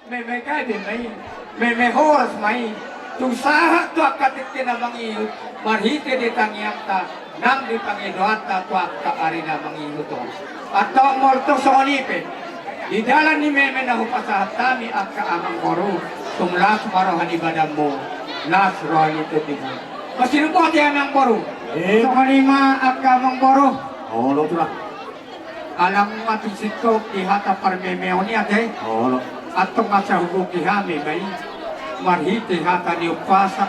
may kaidin may horas may tusaha tu akatit kinamang iyo marhite di tangyakta nang di pangidoata tu akka arina mangiyo to at taong morto sa onipin idalan ni meme na hupasahat tami akka amang koro tumlas marohan ibadam mo nas rohan ito tingin masinubuhat yan ang koro so kanima akka amang koro Olo tu lah. alam mo matisit ko ihata parmemeo niya de Olo. at masa hugo kihami may marhite hata ni upasa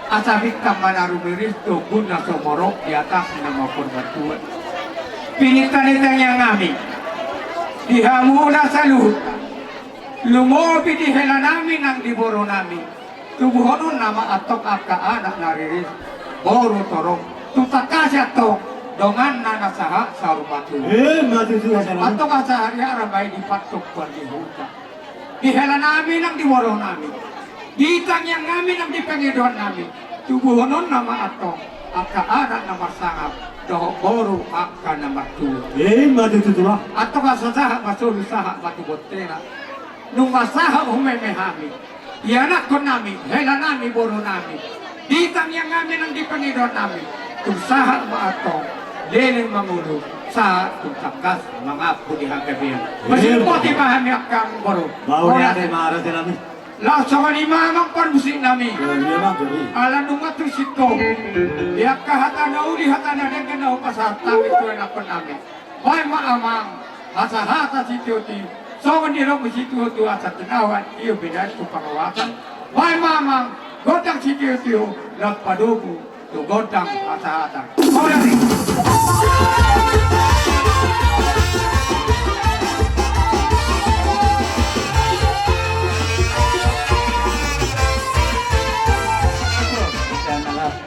asabik kang manarumiris to guna somorok di atas nama perbatuan pinitanitang yang ngami dihamuna sa luhut lumobi di hela namin ang diboro namin tubuhonon nama atok akka anak nariris boro torok tutakasya to dongan na nasaha sa rupatu Mati tu sana. atok asahari arabay di patok kwa di huta di hela namin ang diboro namin ditang yang namin ang dipangidoan namin tubuhonon nama atok akka anak na masangap doho boro akka na matu Mati tu lah. ato kasasaha masulusaha matubotera nung masaha humemehami ianak ko namin hela namin boro namin ditang yang namin ang dipangidoan namin tusaha maato leling mangulo sa tutakas mga pudihang gabihan masimuti mahami akang boro Bau ni ada marah tu kami. laso ka ni mamang panusik namin Dia mah jadi. ala nung atusik ko iyak kahata na uli hata na din ka na upasata ito ay napon namin bay maamang hasa-hasa si Tiyoti so nirong si Tiyoti sa tinawan iyo binayad ko pangawasan bay mamang godang si Tiyoti nagpadugo to godang hasa-hasa hola rin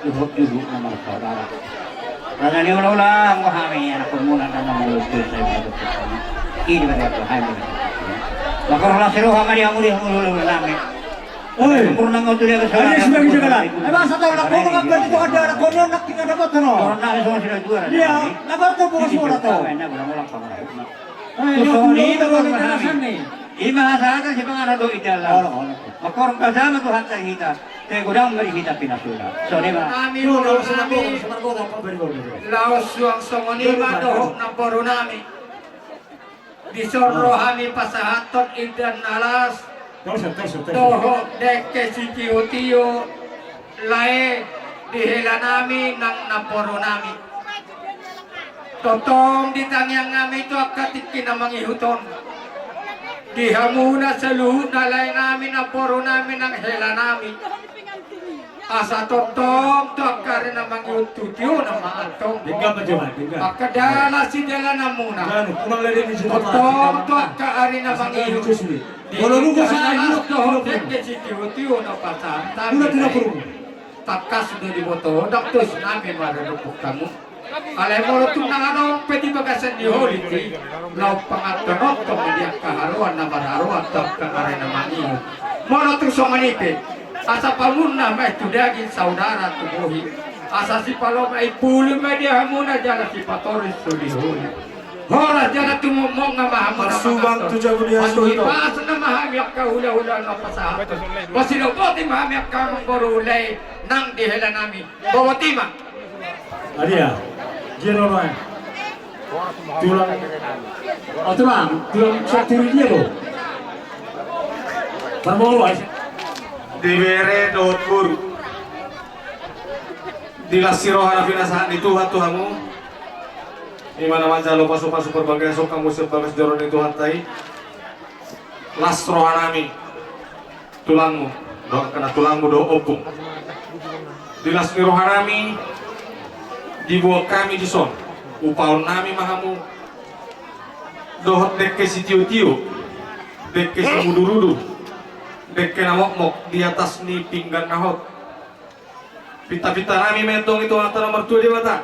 Duduk nama saudara. Karena ini ulang kami anak pemuda dan nama lucu saya berada bersama. Ini mereka kami. Maka orang seru kami yang mulia nami. Oi. Sempurna kau tu dia kesalahan. Ada sebagai jalan. Masa tahu nak kau nak itu ada konon nak tinggal dapat tu. Orang nak semua sudah juara. Dia, dapat tu bukan semua tu. Enak ulang kami. Ini tu kalau terasa ni. Ima sa si pangano do itala. Maka orang kasama Tuhan sa kita. Te gudang mari kita pinasula. So di ba? kami boro namin laos suang songonima dohok ng poro namin disorro kami pasahaton idan alas dohok deke si tiyo-tiyo lae dihela namin ng naporo namin totong ditangyang namin ito akatit kinamanghihuton dihamuna sa luhut na lae namin naporo namin ng hela namin asa totong to akarin namang yututyo na maatong Tinggal macam tinggal. akadala si dala na muna Kan, pulang lagi di situ. totong to akarin namang yututyo Kalau lu kau sana hidup tu, deke si tiyo-tiyo na pasantan Udah tidak perlu. takas sudah diboto daktos namin marunupok kamu alay mo ito na ano pwede bagasan ni Holity law pangatunok to hindi kaharuan na mararuan to kakarin namang iyo mo ito sa manipid asa pamuna may tudagin saudara tubuhi asa si Paloma ay pulo may diya muna dyan si Patoris tulihuli horas dyan na tumumong nga mahamon Masubang tu jago dia Masuhi tu. pa asa na mahamyak ka hula-hula na pasahaton masinubuti mahamyak ka mong borulay nang dihela namin bawatima Adia. Jero man. Tulang. Oh tulang, tulang satu dia tu. Permuluan. Dibere dot guru dilasiro hana pinasahan itu Tuhanmu di mana manca lo pasu-pasu berbagai sok kamu sebagai joron itu hatai las rohanami tulangmu do kena tulangmu do opung dilas rohanami dibuat kami di son upaun nami mahamu dohot dekke si tiu-tiu dekke si mudurudu dekke na mok di atas ni pinggan nahot pita-pita nami mentong itu antara mertua dia mata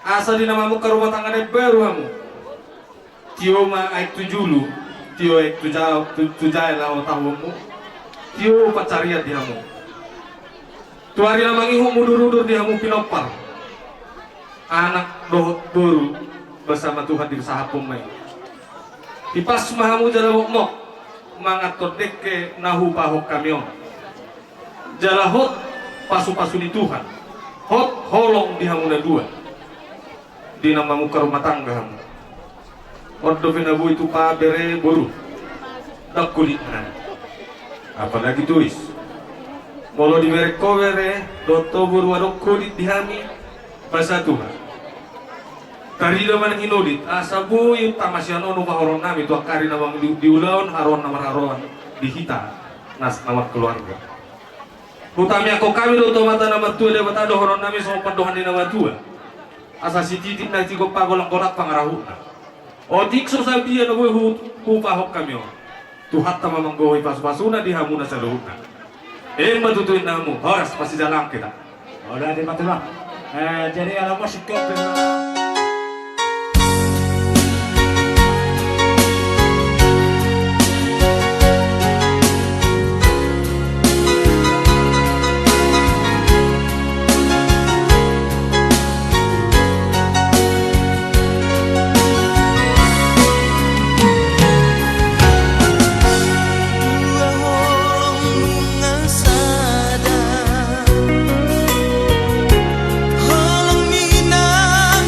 asa di namamu ke rumah tangga baru kamu tio ma aik tujulu tio aik tujai lawa tahumu tio pacaria dihamu tuari namang ihu mudur-udur dihamu pinopar anak dohot baru bersama Tuhan di sahapum mai di pas mahamu jalan mok mangatot deke nahu pahok kamyon. Jalahot pasu-pasu di Tuhan. Hot holong di hamuna dua. Di nama muka rumah tangga hamu. Ordo finabu itu pa bere boru. Dak kulit nan. Apalagi tulis. Molo di bere kovere doto boru wadok kulit di hami bahasa Tuhan. Tari daman inodit asabu yung tamasyan ono mahoron nami tu akari namang diulaon haron namar haron dihita nas namar keluarga. Utami ako kami do mata nama tua lewat ado horon nami sama pandohan di nama tua. Asa si titik na tigo pagolang korak pangarahuna. O tikso sa dia na hu pahok kami o. Tuhat ta mamang goy pas-pasuna di hamuna sa luhuna. Matutuin namu horas pasti jalan kita. Udah di mati bang. Jadi alam musik ke Holang minang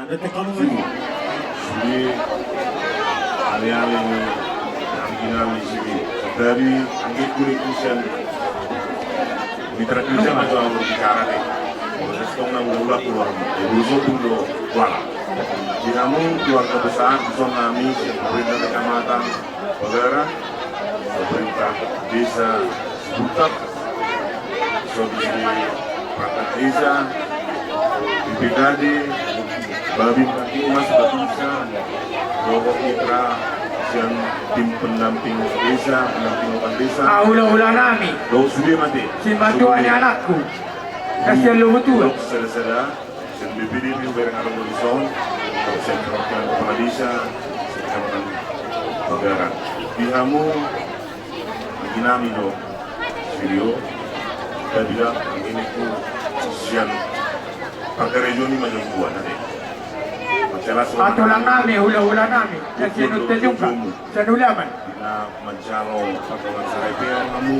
detik kamu ini. Jadi alih-alih yang dinami sini dari anggit kulit kusian mitra kerja atau berbicara deh. Proses tongna ulah keluar. Jadi pun do wala. Dinamu keluarga besar tsunami pemerintah kecamatan Saudara, pemerintah desa Butak, Solusi perangkat desa, BPKD, Babin Kaki Mas Batisa, Kelompok Mitra, dan tim pendamping desa, pendamping lokal desa. Ulah nami. Lo sudah mati. Si bantuannya anakku. Kasihan lu betul. Saudara-saudara, dan BPD ini bareng ada Horizon, saya perwakilan kepala desa, kecamatan Bagaran. Bihamu, bagi nami do, video, kita bilang ini ku sian pakai region ini macam buat nanti. Atulang nami, hula nami. Dan sinut juga. Sanulaman. Kita mencalo pakawan saraypian kamu,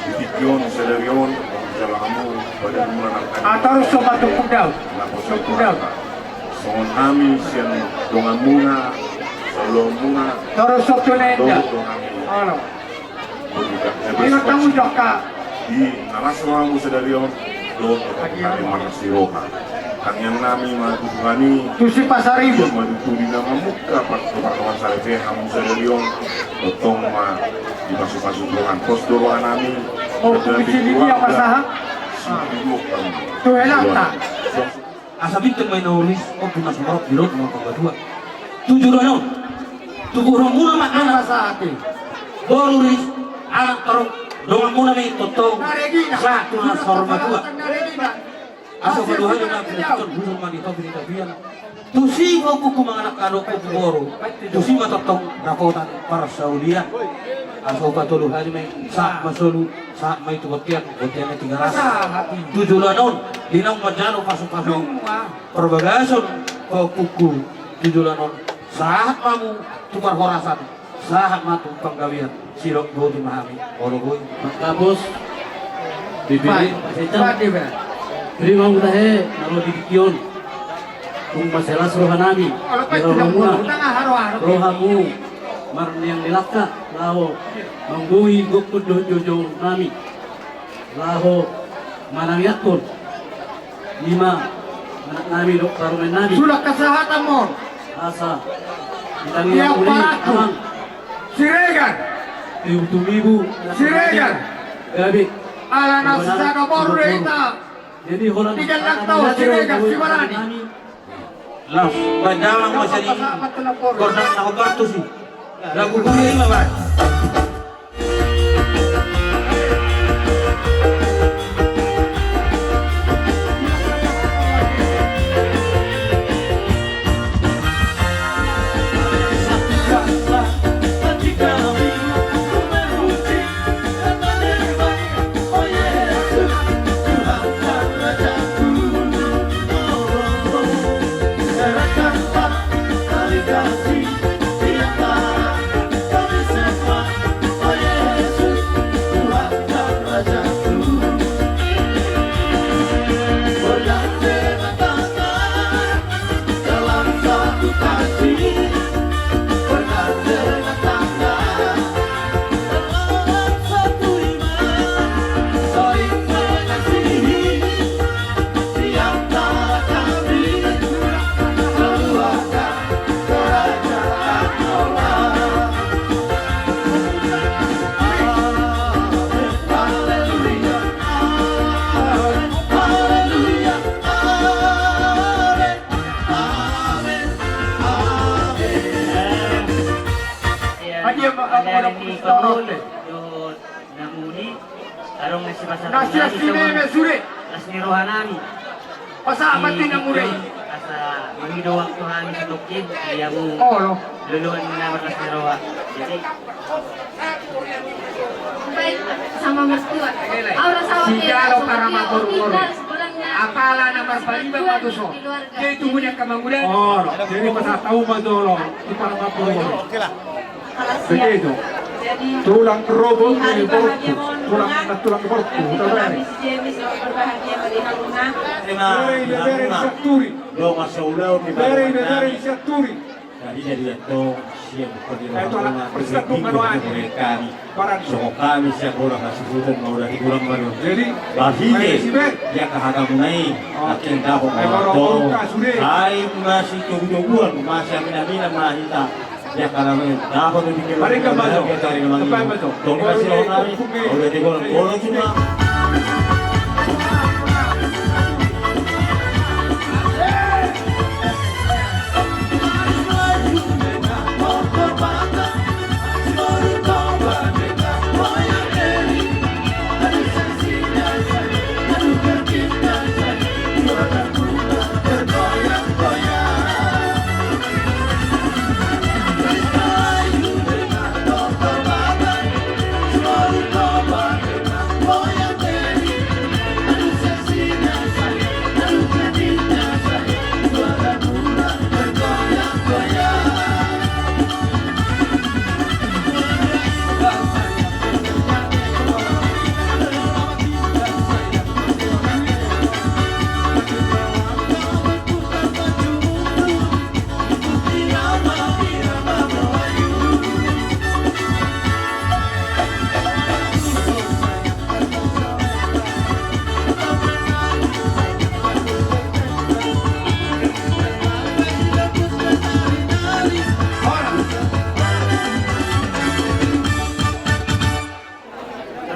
ditikyon, sedarion, mencalo kamu pada bulan Atau sobat tukudau. Tukudau. Songon kami sian dongan muna, salong muna, Terus sok nenda. Halo. Ini tamu joka. Di naraswamu sedarion, do kami marasiroha. Kang yang nami matuhani Tusi pasar ibu. madutuli nama muka pakawan saraypian kamu sedarion, dotong ma di masuk-masuk doang pos doang nami. Mau kubicili dia masaha. Tuh enak tak? Asa bintang may naulis o pinasamarap bilog mga kabadua. Tujuh ranon. Tujuh muna mak anak Sa atin. borulis anak tarong dongan muna may totong Naregina. sa tuna sormadua. Naregina. Asa kaduhan na pinatong buson man ito pinitabihan. Tusi ko po mga anak ano ko boro. Tusi matotong nakotan para sa ulian. Asa katuluhan may sa masulu sa may tuwatian kuntian na tigaras. Tujuh ranon. Dinang madano pasok-pasok. Perbagason kau kuku tujulanon sahat mamu tukar horasan sahat matu panggawian sirok go dimahami orogoy Tapos, bibili, Pati ba? terima mutahe, naro dikikyon. Kung masalah suruhan namin, Kalau pa pero tidak muna, tengah haro-haro. rohamu, marni yang nilaka, laho, mangguhi gukod jojo nami, laho, manangyakon, lima, anak nami, dok, parumen nami, Sudah kesehatan mo. asa, Yang itangin uli, paraku. amang, Siregan. tumibu, Siregan. gabi, Ala nasa ka boru ita. jadi holan, Tiga lang tao, siregan, si Marani. las badamang masari Pasama telepon. kordan ako barto si lagu kuya ima ba Dia Ada makan ni orang Kabul, Kristen. Johor Namuni, tarong na si Pasar Nasiya sineme suri. As ni Rohanami. Pasama din ang muray. Asa mahido ang Tuhan sa Tukid, kaya mo Oh, no. luluan na batas ni Roha. Jadi, Baik sama mertua. Aura sama Si Jalo Karama Guru-Guru. sebelumnya Akala na marpaliba matuso. Kaya ito muna kamangulan. Oh, jadi pasal tahu madolo di para mapuro. Kalau siap. Begitu. tulang robot Di hari ini bahagia mohon doa. tulang korpu Dan kita kami si James selamat berbahagia melihat Luna. dari Saturi Lo masaulau di dari Saturi jadi itu siap bekerja itu anak persatuan mereka para so kami siap orang kasih hutan mau dari kurang baru jadi bahine ya kahagamu nai akin dapat mau hai masih coba-cobuan masih amina mahita ya karena dapat bikin mereka bajo cari nama itu dong masih orang udah digoreng cuma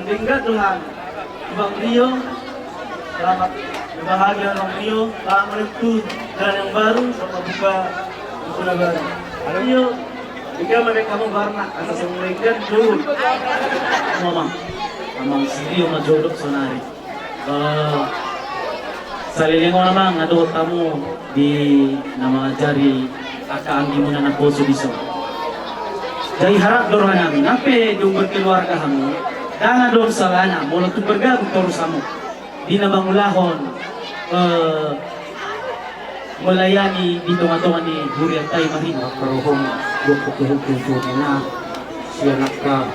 Hingga Tuhan, Bang Rio, selamat berbahagia Bang Rio, selamat menempuh jalan yang baru, selamat buka buku baru. Rio, jika mereka mau warna atas semulaikan dulu, Mamang si Rio majolok sonari. Salilingo naman ado tamu di nama jari akaanggi mo na naposo diso. Jadi harap dorongan namin, nape yung berkeluarga kamu, jangan dong salana, mula tu bergabung terus kamu di nabangulahon melayani di tengah-tengah ni Burian Tay Mahin. Karohong bukuk-bukuk na siya nagka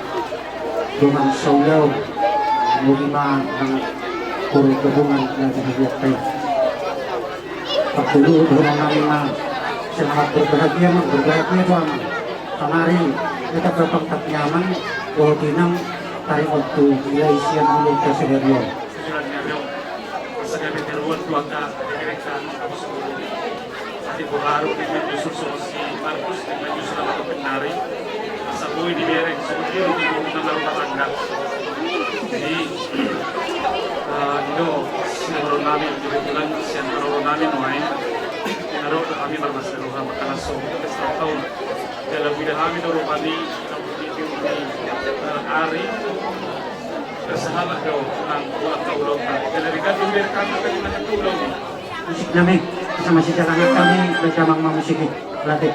dengan saulaw mulima ng puro gabungan na dinagyak tayo. Pagtuloy doon namin na siya berbahagia doang kamari kita berpangkat nyaman bahwa tinang tayo waktu nilai siya dulu ke Seheryo. Segabi teruan keluarga direkan Ati Buharu dengan Yusuf Solosi Markus dengan Yusuf Lamato Penari Sabuy di Bereng Sumutiru di Bukit Rumah Tangga. Jadi Indo sinarong namin kebetulan sinarong namin wain sinarong kami bermasalah makanan so setahun tahun dalam bidang kami dulu kami hari bersahabat daw ng buwan kaulong ka. Dalarikan yung merkan na kami nakatulong. Musik namin, kasama si Jalanat kami, bersama musik latih.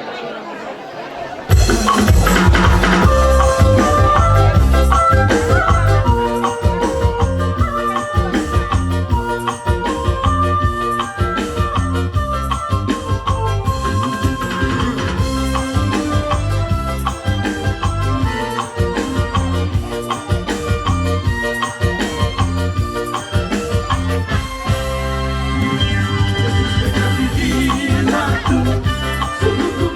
Sungguh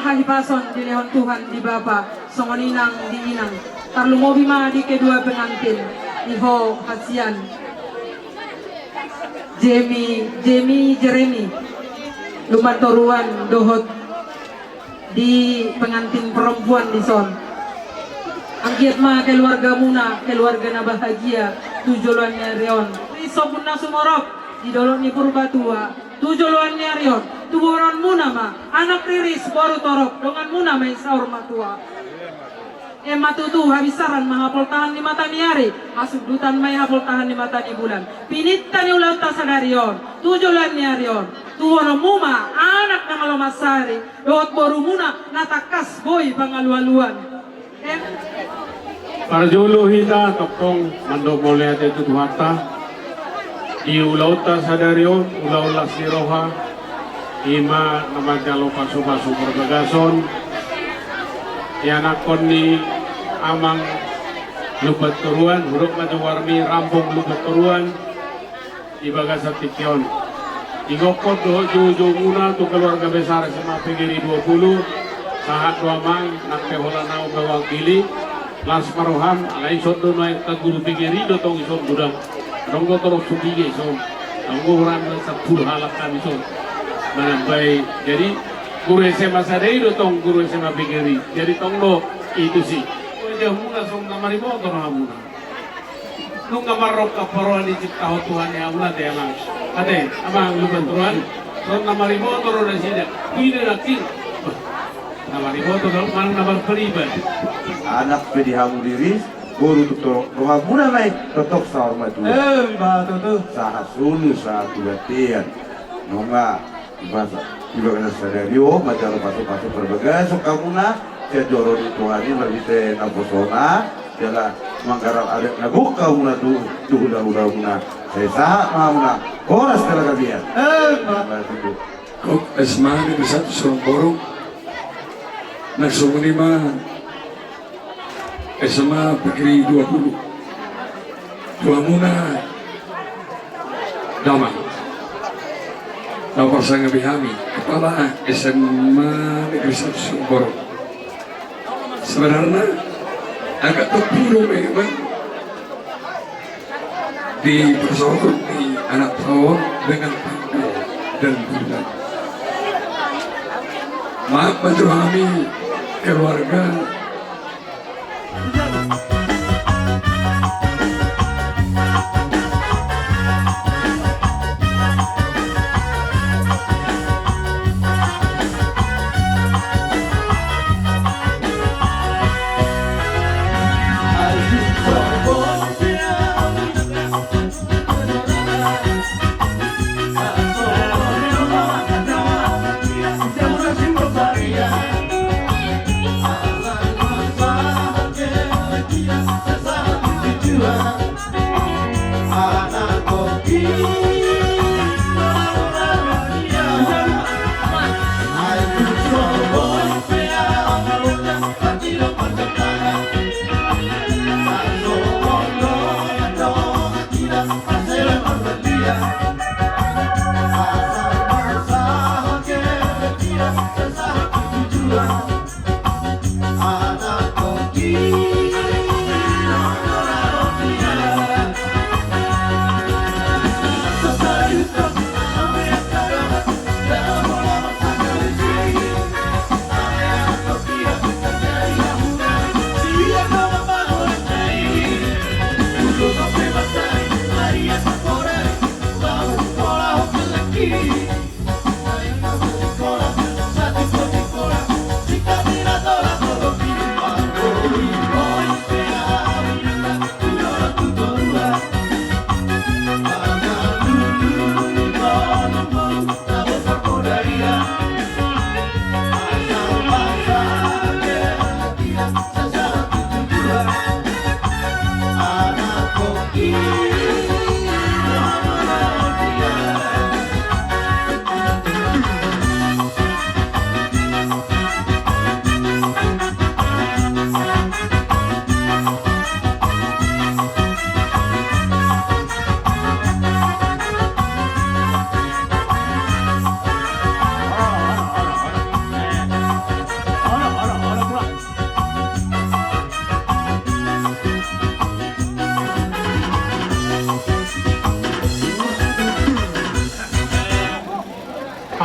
mahipason di lehon Tuhan di Bapa, songoninang di inang, tarlumobi ma di kedua pengantin, iho hasian, Jeremy, lumatoruan dohot di pengantin perempuan di son. Angkiat ma keluarga muna, keluarga na bahagia, tujuannya rion. Isobun na sumorok, di dolok ni purbatua, tujuannya rion. Tuburan muna ma, anak riris baru torok, dengan muna may saur matua. Matutu habisaran mahapol tahan ni mata ni hari, masuk dutan may hapol tahan ni mata ni bulan. Pinitan ni ulang tasagarion, tujuan ni arion. Tuwano muma, anak ng alamasari, doot baru muna, natakas boy pangalualuan. Para julu hita, tokong mando boleh ada itu tuhata. Di ulau ta sadarion, ulau la siroha. Ima namanya lo pasu-pasu berbagason. Yanakon ni amang lubat turuan, huruf maju warmi rampung lubat turuan. Di bagasan tikyon. Igokot doh juju muna tu keluarga besar sama pegiri 20. Sahat doamang nak pehola nau bawang pilih. Las maroham alai sodo noy kaguru pegiri dotong isom budang. Ronggo torok sugige isom. Ronggo orang sepuluh halak kami isom. Menampai jadi guru SMA sadai dotong guru SMA pegiri. Jadi tonglo itu sih. Dia muna song kamari motor hamuna. Nung kamarok kaparoan di cipta Tuhan yang ulat ya mang. Ade, abang lu bantuan. Song kamari motor udah sida. Ini lagi. Kamari motor kalau mana nabar peliban. Anak pedihamu diri, guru tutor rumah muna mai totok sahur matu. Batu tu. Saha sunu saha tulatian. Nonga bahasa juga kena scenario macam pasu-pasu berbagai sokamuna saya joro di Tuhan ini lebih teh naposona jala mangkaral ada nabuka muna tu hula muna saya saha muna koras kala kabian. Kok esmani bisa suruh borong. Nagsumuni mah SMA Pegiri 20. Tua muna damai. Nomor sang bihami kepala SMA Negeri 1 Sumborong. Sebenarnya agak terpuru memang dipersoalkan di anak tahun dengan tanggal dan bulan. Maaf bantu kami keluarga.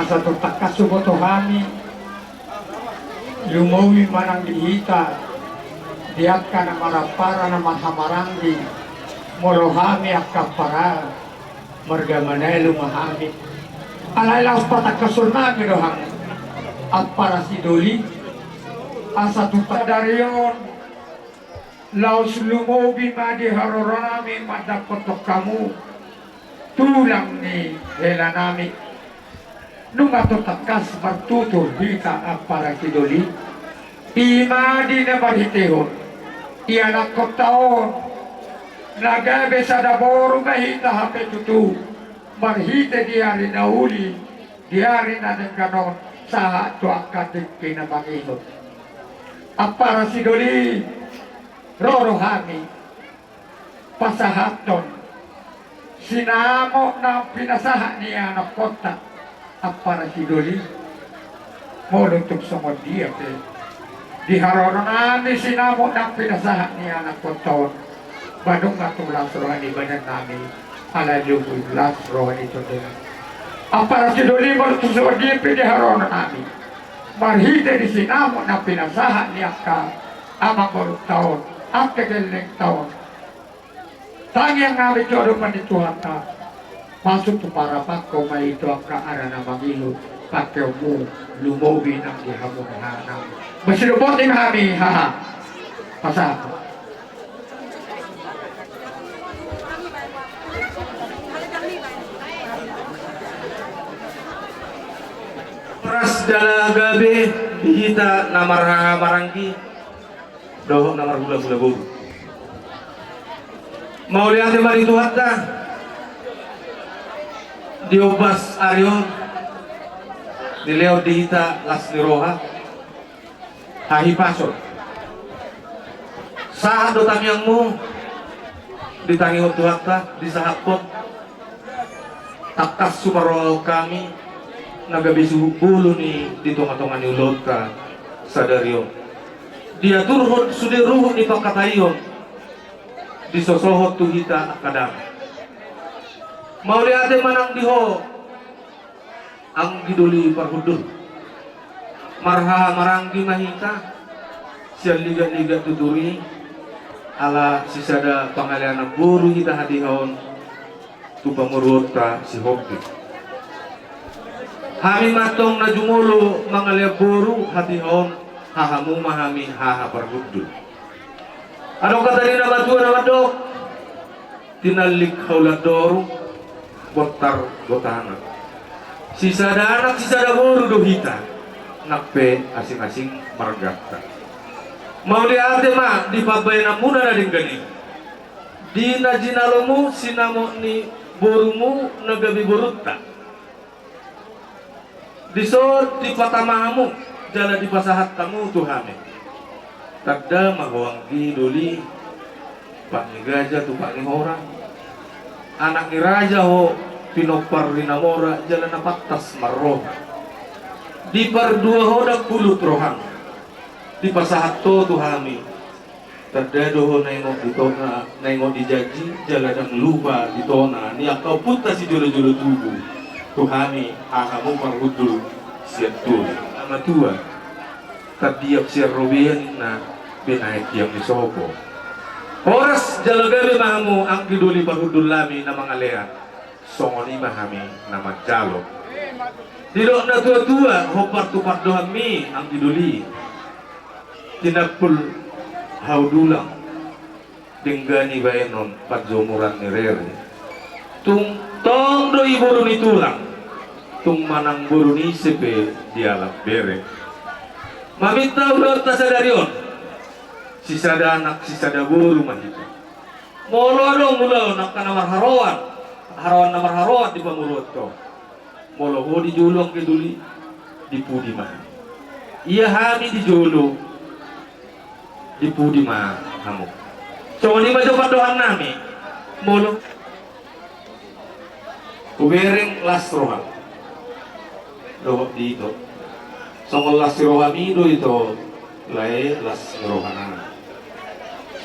asa tutakas subotohami lumawi manang dihita diatka na marapara na mahamaranggi molohami akapara margamanay lumahami alaylaw patakasunami dohang at para si Doli asa tutadariyon laos lumobi madi harorami madakotok kamu tulang ni hela nami nung atutakas martutur hita at para si Doli imadi na marhitehon iyanak ko taon nagabe sa daboro mahita hape tutu marhite diari na uli diari na ng ganon sa tuakatik kinabanginot at para si Doli rorohami pasahaton sinamo na pinasahan niya na kota at para si Doli molotog sa dia diharoron namin sinamo na pinasahan niya na kota badong katulas rohan ibadan namin alayulas rohan ito din at para si Doli molotog sa dia diharoron namin marhite di sinamo na pinasahan niya ka amang borot taon at kagaling taon tangi ang namin jodoh panituhan ka masuk to para pako may ito ang kaara na magilo pakyaw mo lumobi ng dihamon hanang masilubotin kami haha pasako Pras dala gabi hita namar marangki doh namar gula-gula buru mau lihat mari Tuhan dah diobas arion dileo dihita las niroha hahi pasor saat do tamyangmu ditangi Tuhan dah disahapot takas sumaroh kami nagabisu bulu ni ditonga-tonga ni ulot ka sadarion dia turhon sudiruhun ni pakatayon disosohot tu hita kadang mau lihat manang diho ang giduli parhudul marha maranggi mahita siya liga-liga tuturi ala sisada pangalian buru hita hadihon tu pamurut ka si hobi hami matong na jumulo mangalia buru hadihon hahamu mahami haha parhudul ano kata ni na batuan na madok tinalik hauladoro botar botana sisada anak sisada buru dohita nakpe asing-asing margata mau lihat ma di pabay na muna na din gani di na jinalomu sinamo ni burumu nagabi burutta disod di patamahamu jala di pasahat kamu tuhame tagda magawanggi Doli pak ni gaja tu pak ni orang anak ni raja ho pinopar rinamora jalan napatas marroh di par dua hodak pulut rohang di pasahat to tuhami tagda doho nengok ditona nengok dijaji jalan dan lupa ditona ni akau puta si jolo-jolo tubuh tuhami akamu parhudul siatul ama tua tadiap si Robian na binaik yang disopo oras jalagabi mahamu ang giduli parhudul lami na mga lea songoni mahami na magjalo didok na tua-tua hopar tupar dohami ang giduli tinapul haudulang dinggani baenon padzomuran ni rere tung tong do iburu ni tulang tung manang buru ni sepe dialap bere maminta udah tasadarion sisada anak sisada buru mahita molo dong mula nak namar harawan namar harawan di pamurut to molo ho di julong ke Duli di pudi mah iya hami di jolo di pudi mah kamu so ni mah coba doang nami molo kubereng las roham doh di itu songol las rohami do itu lae las rohana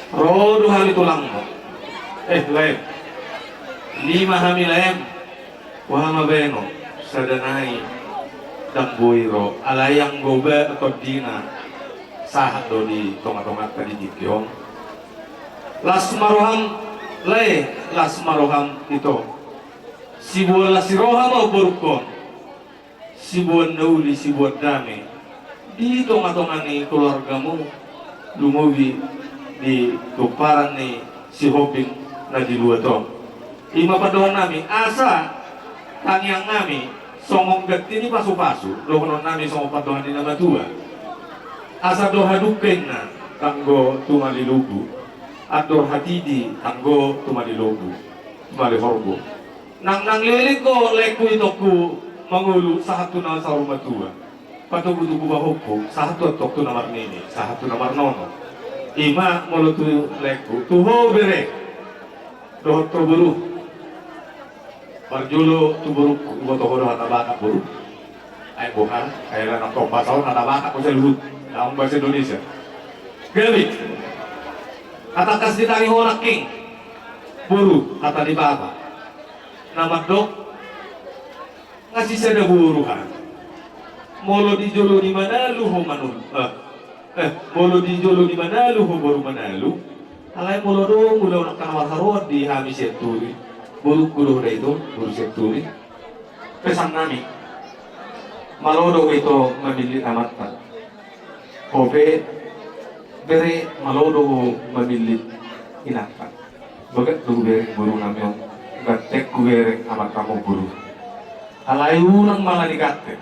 roh hami tulang lain lima hami laem wahama beno sadanai dan buiro alayang gobe atau dina sahat do di tonga-tonga tadi dikiong las maruham itu si buan la siroha mau berukon si buan nauli si buan dame di tonga-tonga ni keluargamu lumuwi di tuparan ni si hoping na di luar to ima padohan nami asa tangiang nami songong gati ni pasu-pasu lohonon nami songong padohan ni nama tua asa doha duken na tanggo tumali lugu ador hatidi tanggo tumali lugu tumali horgo nang lilik ko leku itoku mangulu sahatu na sa rumah tua patugu-tugu bahoko sahatu tok tu namar nini sahatu namar nono ima molotu leku tuho bere doho to buru barjulo tu buru ibo to hodo hatabaka buru ay bukan ay lang to pasao hatabaka ko sa luhut dalam bahasa Indonesia gabi katakas di tari horak king buru kata di baba nama dok ngasih sada buruhan molo di jolo di mana luho manul molo di jolo di mana luho baru manalu alay molo do mula nak kanawar harod di hami seturi buru kudo itu buru seturi pesan nami malodo itu memilih amatan kope bere malodo memilih inakan bagat tu bere buru nami gatek kubere amat kamu buru alay unang malani gatek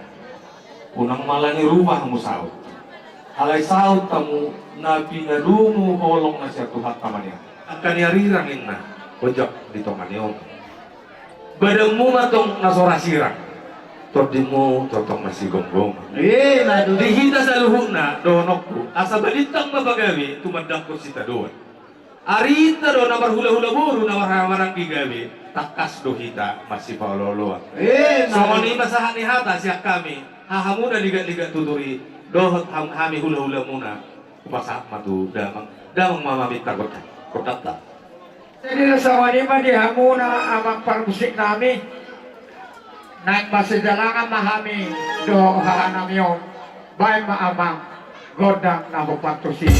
unang malani rumah musaut alay saut tamu nabi na lumu holong na siya tuhat tamanya akan yarirang inna bojok di tonganyo badang mo matong nasorasirang todimu totong masih gonggong dihita sa luhuk na donokku asa balintang mabagawi tumadak ko sita doon arita do namar hula-hula buru namar hamarang gigabi takas do hita masih pauloloa so ni masahan ni hata siyak kami hahamuna ligat-ligat tuturi dohot kami hula-hula muna upasak matu damang mamamit takot kodata jadi sama ni mah dihamuna amang parmusik nami naik masih jalangan mahami doha namyon baik ma amang godang nabu patusi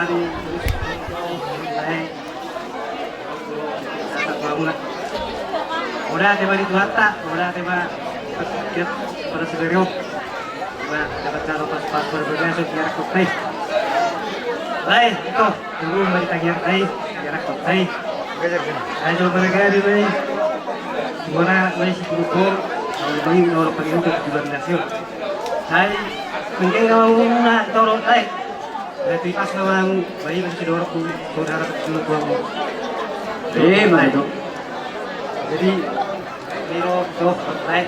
kami baik tak bangun udah tiba di Tuata udah tiba pada Siberio udah dapat kalau pas berbiasa biar kopi baik itu tunggu balik tagihan baik biar kopi ayo coba mereka di sini gimana masih berubah ini orang pengen untuk diberlangsung saya mungkin kalau mau tolong baik dari pas nawang bayi masih dorong saudara kecil buang mana itu jadi biro tuh baik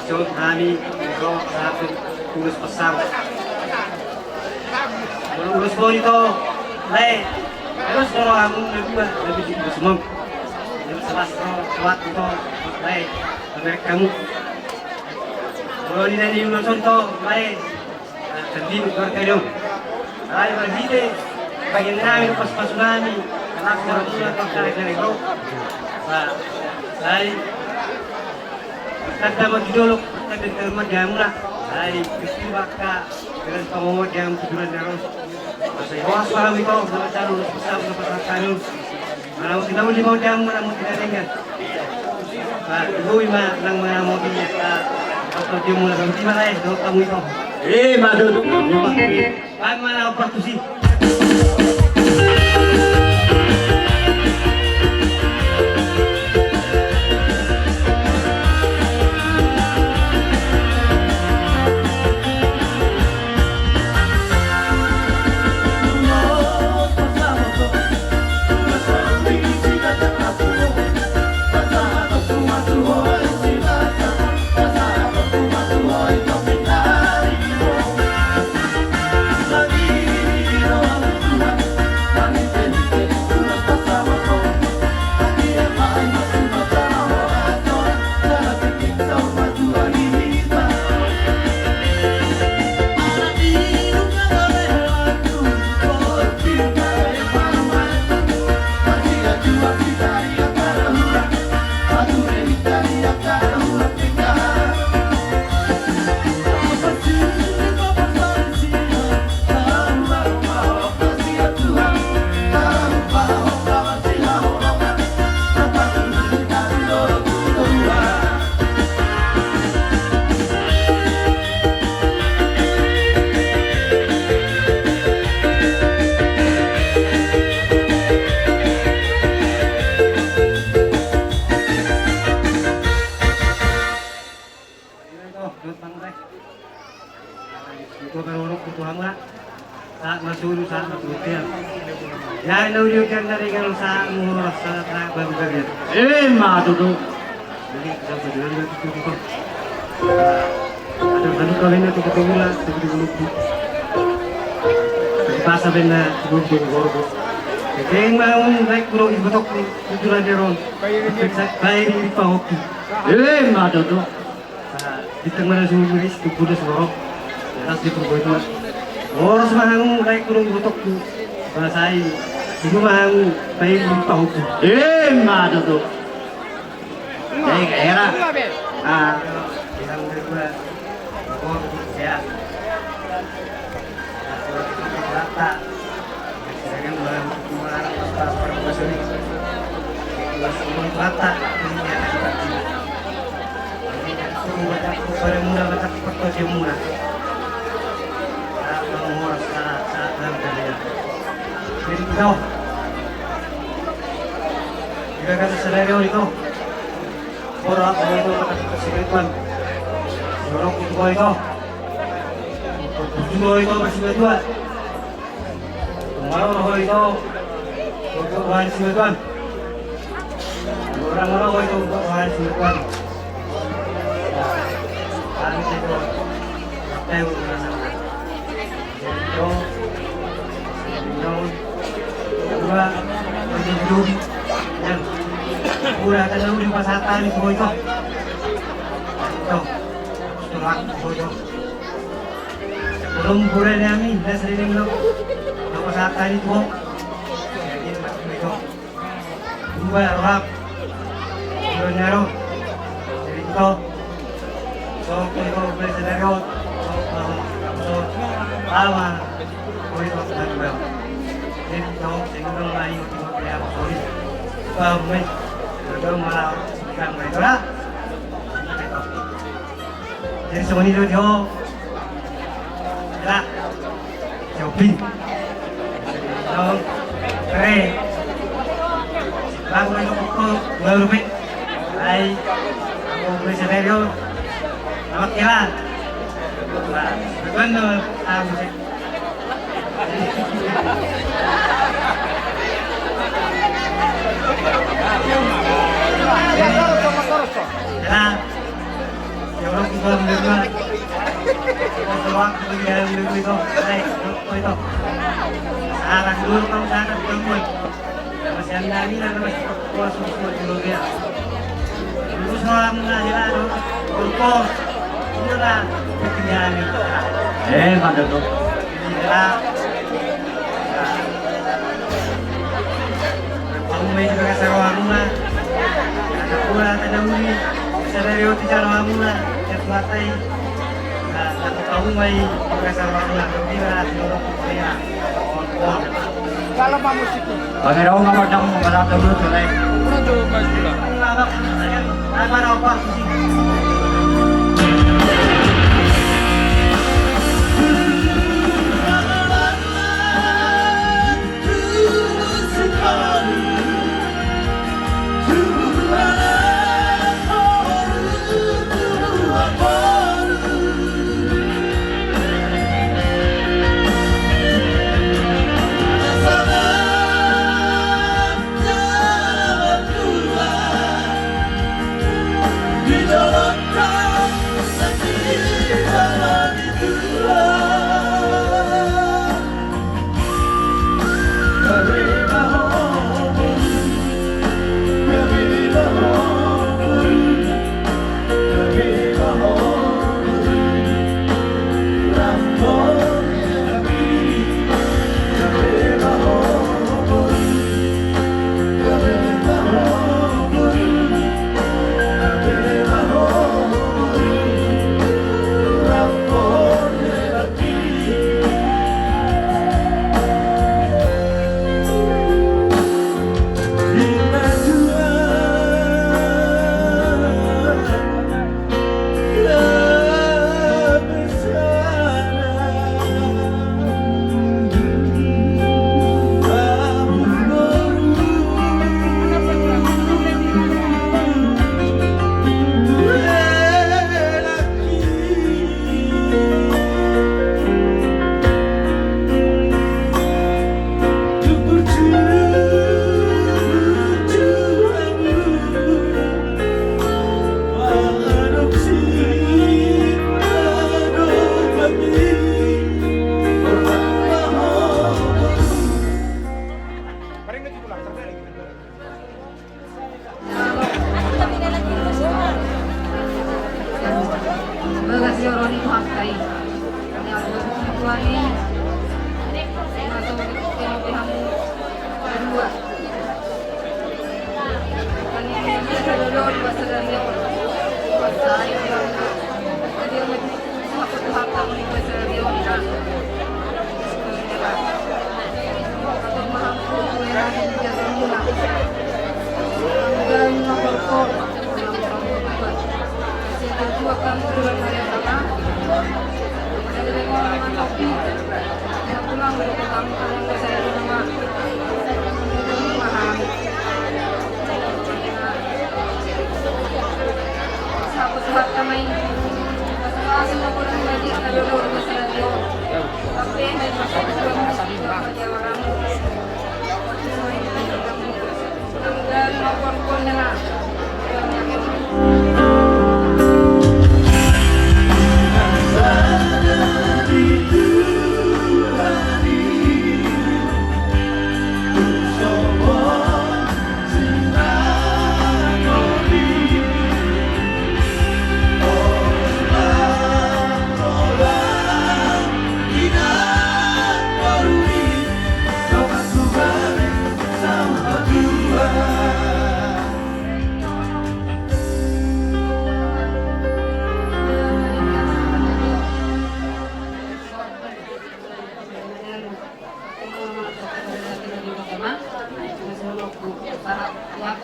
so kami biro satu tulis pesan tulis bol itu baik terus dorong kamu lebih semua selas kuat itu baik mereka kamu kalau di dalam urusan itu baik terjadi keluarga dong ayo berhenti bagian kami pas tsunami anak orang tua terkait dari grup saya kita mau dulu kita di rumah jamu lah saya istri baka dengan pemomot jam tiduran terus saya was paham itu sama cara lulus besar sama kanu mau kita mau jamu mana mau tidak dengar ibu ima nang mana mau tidak atau dia mulai berhenti mana ya kamu itu madu tu mana apa tu sih ya lu kan dari kalau sa murah sa trabaho bagay matuto jadi kita berdua itu kok ada kan kalau ini tuh ketemu lupa pas benda lupa gorgo jadi mau naik pulau ibu tok tujuan deron baik di pahoki matuto di tengah sumuris itu kuda sorok atas di perbuat itu orang semang naik pulau ibu tok bahasai ibu mau baik di pahoki matuto jadi era yang kedua ya rata sedangkan dalam kumpulan pas permasalahan rata ini baca pada muda baca perkosnya murah atau murah saat dalam kalian jadi kau jika kata scenario itu orang itu kata kesehatan orang itu itu masih berdua orang itu orang sembilan orang itu orang sembilan kami itu tahu masalah itu dua hidup yang udah tahu di pasatan itu setelah itu belum boleh kami dah sering lo pasatan itu jadi macam itu dua orang nyaro jadi itu so itu bersenario so lama itu aku lagi bel. Jadi jauh tinggal lagi untuk dia aku solid. Baru nih, baru malah ikan mereka lah. Jadi semua ini dia, lah, jauhin. Jauh, keren. Lagu itu aku baru nih. Hai, aku beli scenario. Nama kira. Nah, benar, aku sih. Nah, ya Allah kita berdua. Kita keluar dari dulu itu, baik, itu. Sekarang dulu kamu sana ketemu. Masih ada lagi lah masih kuat semua dulu dia. Dulu soal mengajar dulu, dulu inilah pekerjaan itu. Mana tuh? Inilah. Kamu main juga sarwamu lah. Pula tadawuli scenario ti sarwamu lah. Yang latai. Aku tahu main juga sarwamu lah. Tapi lah seluruh saya. Kalau Pak musik itu. Pangiraw nga magdang mga dulu tulay. Apa apa sih?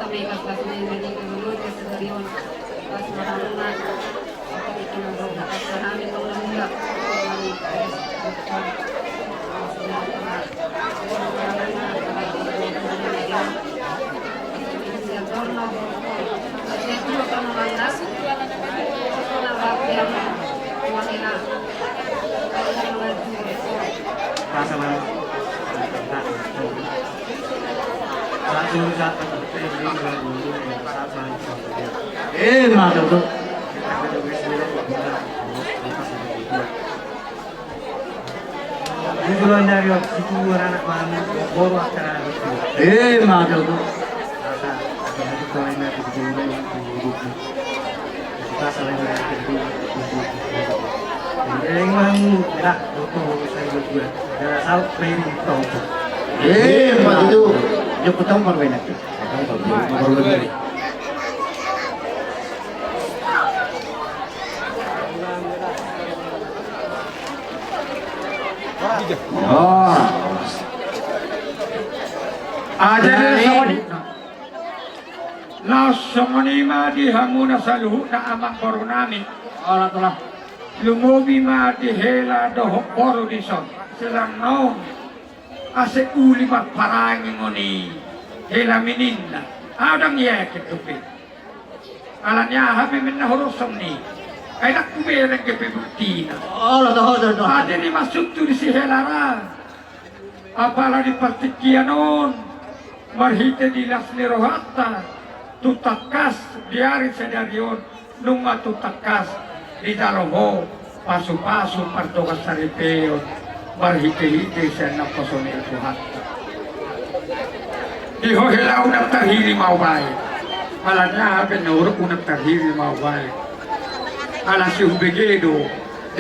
kami kasih ini menurut kesadaran pas marana kita berdoa kami mengulang Madodo. Duluan dari situ anak mana baru akan Madodo. Madodo. Yo potong perbenak. Oh. Ada na songonima di hamuna saluhu na amang koronami. Ora telah. Lumubi ma di hela doho poro di son. Silang naon. Ase uli magparangi ngoni. Hela mininda. Adang yeket tupi. Alanya habi minna horosong ni. Ay nakkubereng kepibuktina. Ora telah. Ada ni masuk tu di si helara. Apala di partikian on. Marhite di lasni rohatta. Tutakas diari sedarion nunga tutakas di daloho pasu-pasu partokas saripeo marhite-hite siya na posonil Tuhan di hohela unang tarhili maubay malanya hapen na urok unang tarhili maubay ala si Hubegedo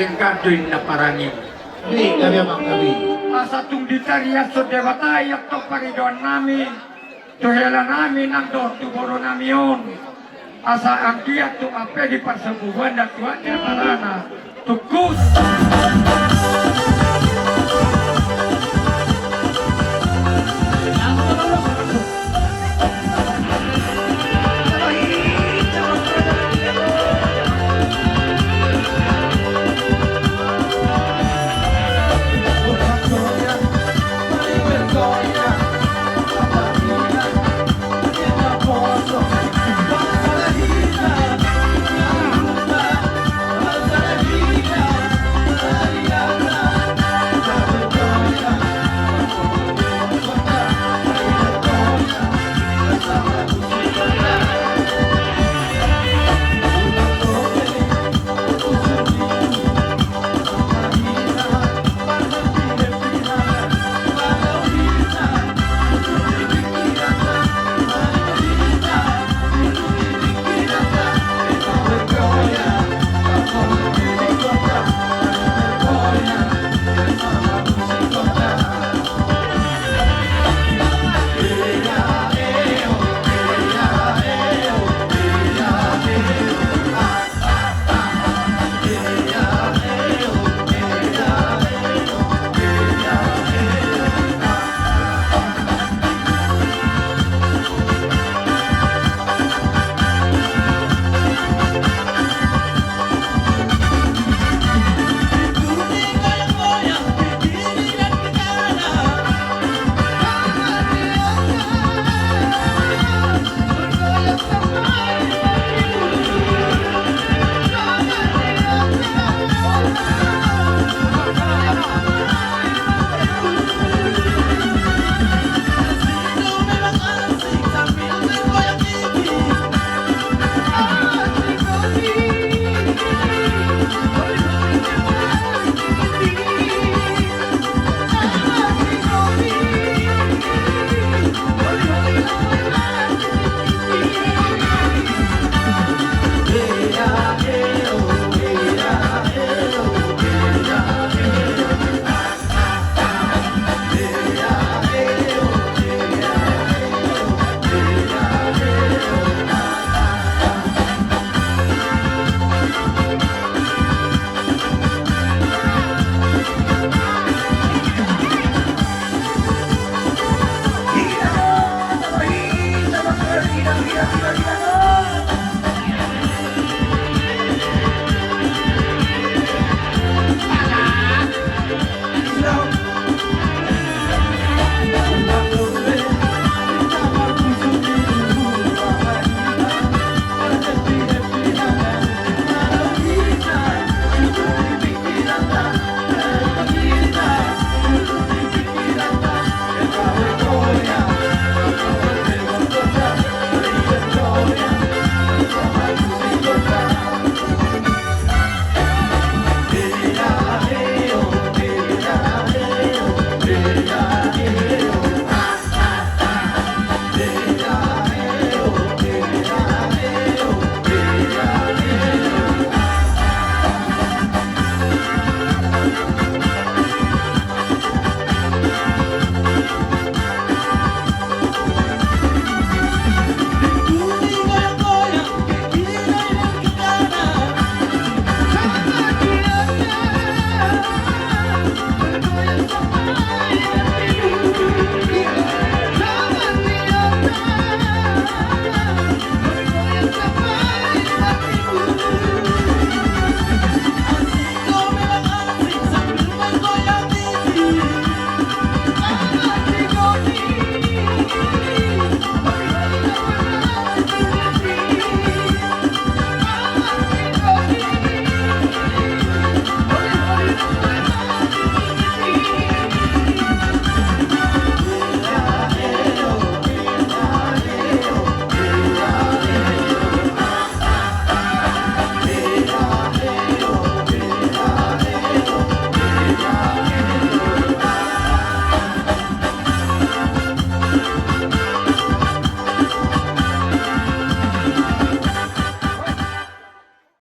dengkadoy na parangin Di kami ang kami. asa tung ditariat so debatay at to paridoan namin tuhela namin ang tuboro namin yun. Asa ang kiat to ape di parsabuhan na tuwan niya marana. Tukus! Going